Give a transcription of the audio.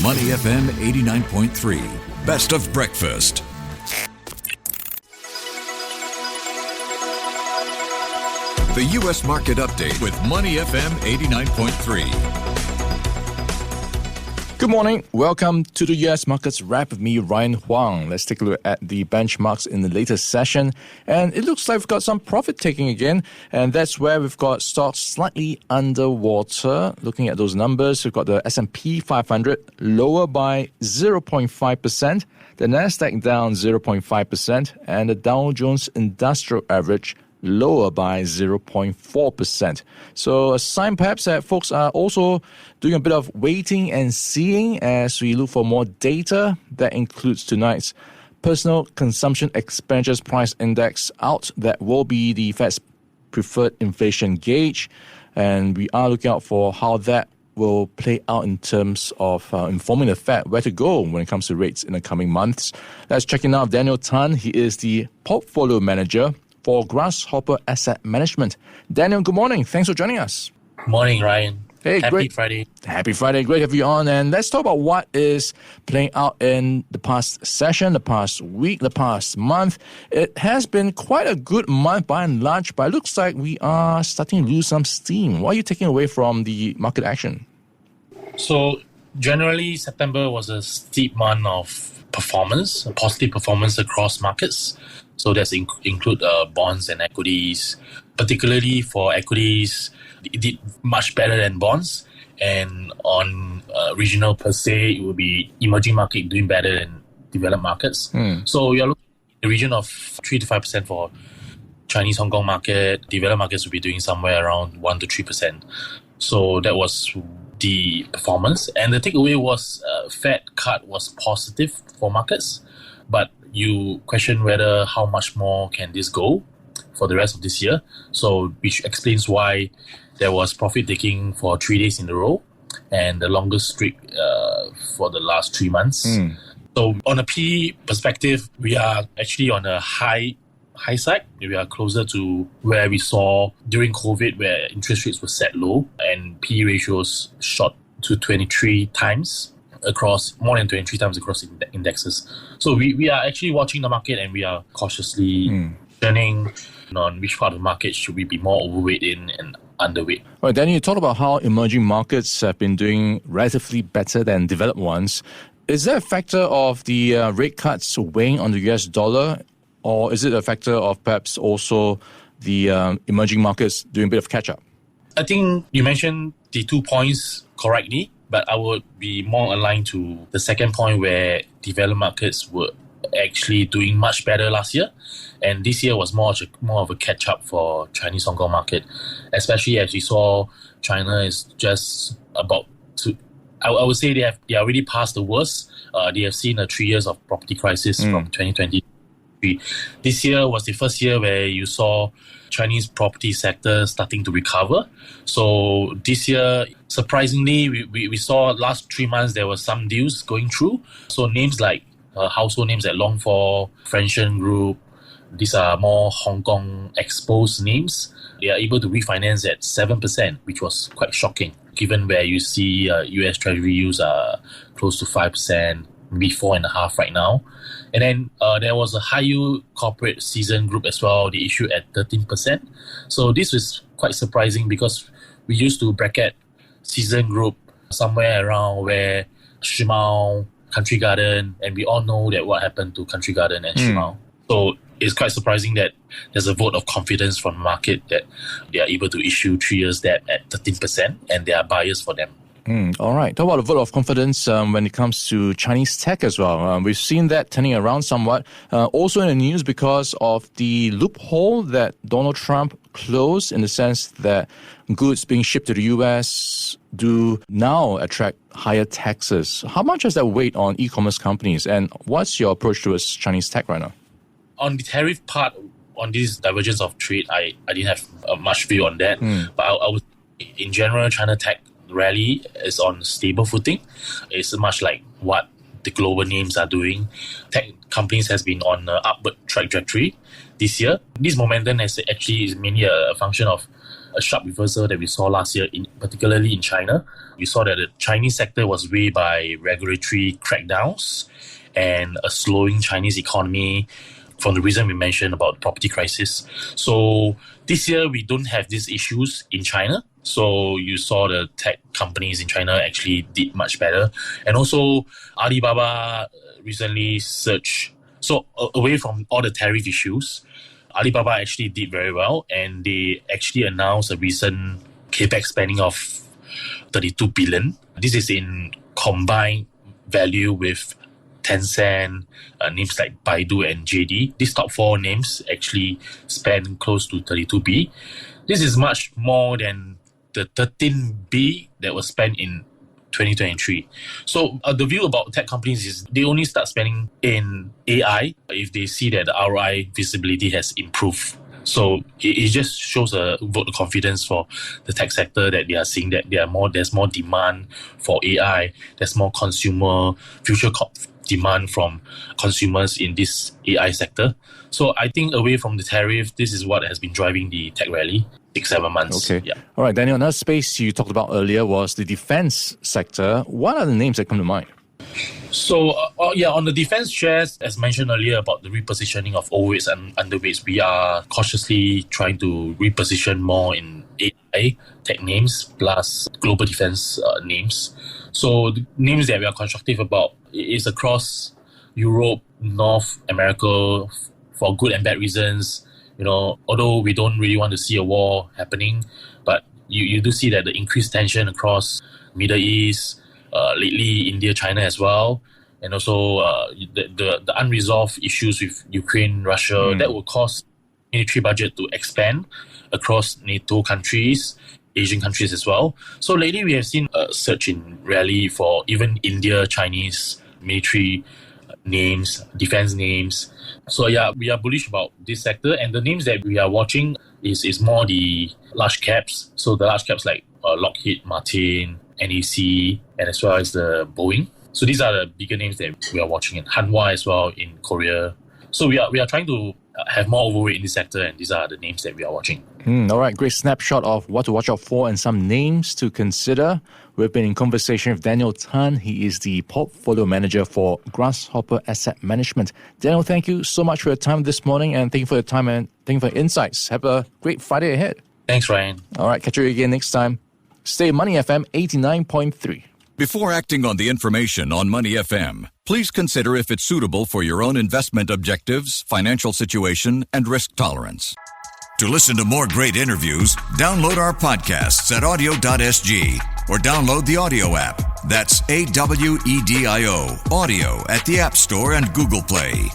Money FM 89.3. Best of breakfast. The U.S. Market Update with Money FM 89.3. Good morning. Welcome to the U.S. Markets Wrap with me, Ryan Huang. Let's take a look at the benchmarks in the latest session. And it looks like we've got some profit taking again. And that's where we've got stocks slightly underwater. Looking at those numbers, we've got the S&P 500 lower by 0.5%, the Nasdaq down 0.5%, and the Dow Jones Industrial Average lower by 0.4%. So a sign perhaps that folks are also doing a bit of waiting and seeing as we look for more data. That includes tonight's Personal Consumption Expenditures Price Index out. That will be the Fed's preferred inflation gauge. And we are looking out for how that will play out in terms of informing the Fed where to go when it comes to rates in the coming months. Let's check in now with Daniel Tan. He is the Portfolio Manager for Grasshopper Asset Management. Daniel, good morning. Thanks for joining us. Morning, Ryan. Hey, Happy great. Friday. Happy Friday. Great to have you on. And let's talk about what is playing out in the past session, the past week, the past month. It has been quite a good month by and large, but it looks like we are starting to lose some steam. What are you taking away from the market action? So, generally, September was a steep month of performance, a positive performance across markets. So that's include bonds and equities. Particularly for equities, it did much better than bonds. And on regional per se, it will be emerging market doing better than developed markets. So you're looking in the region of 3 to 5% for Chinese Hong Kong market. Developed markets will be doing somewhere around 1 to 3%. So that was the performance. And the takeaway was Fed cut was positive for markets. But you question whether how much more can this go for the rest of this year. So which explains why there was profit taking for 3 days in a row and the longest streak for the last 3 months. So on a PE perspective, we are actually on a high side. We are closer to where we saw during COVID, where interest rates were set low and PE ratios shot to 23 times across, more than 23 times across indexes. So we are actually watching the market and we are cautiously turning on which part of the market should we be more overweight in and underweight. All right, Daniel, you talked about how emerging markets have been doing relatively better than developed ones. Is that a factor of the rate cuts weighing on the US dollar, or is it a factor of perhaps also the emerging markets doing a bit of catch-up? I think you mentioned the 2 points correctly, but I would be more aligned to the second point where developed markets were actually doing much better last year. And this year was more of a catch-up for Chinese Hong Kong market, especially as we saw China is just about to... I would say they are already past the worst. They have seen a 3 years of property crisis from 2020. This year was the first year where you saw Chinese property sector starting to recover. So this year, surprisingly, we saw last 3 months there were some deals going through. So names like household names like Longfor, Frenchen Group, these are more Hong Kong exposed names. They are able to refinance at 7%, which was quite shocking, given where you see US Treasury yields are close to 5%, maybe 4.5% right now. And then there was a high yield corporate season group as well. They issued at 13%. So this was quite surprising because we used to bracket season group somewhere around where Shimao, Country Garden, and we all know that what happened to Country Garden and Shimao. So it's quite surprising that there's a vote of confidence from the market that they are able to issue 3 years debt at 13% and there are buyers for them. All right. Talk about a vote of confidence when it comes to Chinese tech as well. We've seen that turning around somewhat. Also in the news because of the loophole that Donald Trump closed in the sense that goods being shipped to the US do now attract higher taxes. How much has that weighed on e-commerce companies and what's your approach towards Chinese tech right now? On the tariff part, on this divergence of trade, I didn't have much view on that. But I would, in general, China tech rally is on stable footing. It's much like what the global names are doing. Tech companies has been on an upward trajectory this year. This momentum is mainly a function of a sharp reversal that we saw last year, particularly in China. We saw that the Chinese sector was weighed by regulatory crackdowns and a slowing Chinese economy from the reason we mentioned about the property crisis. So this year, we don't have these issues in China. So you saw the tech companies in China actually did much better. And also Alibaba recently surged. So away from all the tariff issues, Alibaba actually did very well, and they actually announced a recent capex spending of 32 billion. This is in combined value with Tencent, names like Baidu and JD. These top four names actually spend close to 32B. This is much more than the 13B that was spent in 2023. So the view about tech companies is they only start spending in AI if they see that the ROI visibility has improved. So it just shows a vote of confidence for the tech sector that they are seeing that there's more demand for AI, there's more consumer future demand from consumers in this AI sector. So I think away from the tariff, this is what has been driving the tech rally 6-7 months. Okay. Yeah. All right, Daniel, another space you talked about earlier was the defense sector. What are the names that come to mind? So, on the defense shares, as mentioned earlier about the repositioning of overweights and underweights, we are cautiously trying to reposition more in AI tech names plus global defense names. So, the names that we are constructive about is across Europe, North America, for good and bad reasons. Although we don't really want to see a war happening, but you do see that the increased tension across Middle East, lately India, China as well, and also the unresolved issues with Ukraine, Russia, that will cause military budget to expand across NATO countries, Asian countries as well. So lately we have seen a surge in rally for even India, Chinese military names, defense names. So yeah, we are bullish about this sector, and the names that we are watching is more the large caps. So the large caps like Lockheed Martin, NEC, and as well as the Boeing. So these are the bigger names that we are watching, and Hanwha as well in Korea. So we are trying to have more overweight in this sector, and these are the names that we are watching. All right, great snapshot of what to watch out for and some names to consider. We've been in conversation with Daniel Tan. He is the portfolio manager for Grasshopper Asset Management. Daniel, thank you so much for your time this morning, and thank you for your time and thank you for your insights. Have a great Friday ahead. Thanks, Ryan. All right, catch you again next time. Stay Money FM 89.3. Before acting on the information on Money FM, please consider if it's suitable for your own investment objectives, financial situation, and risk tolerance. To listen to more great interviews, download our podcasts at audio.sg or download the audio app. That's AWEDIO, audio at the App Store and Google Play.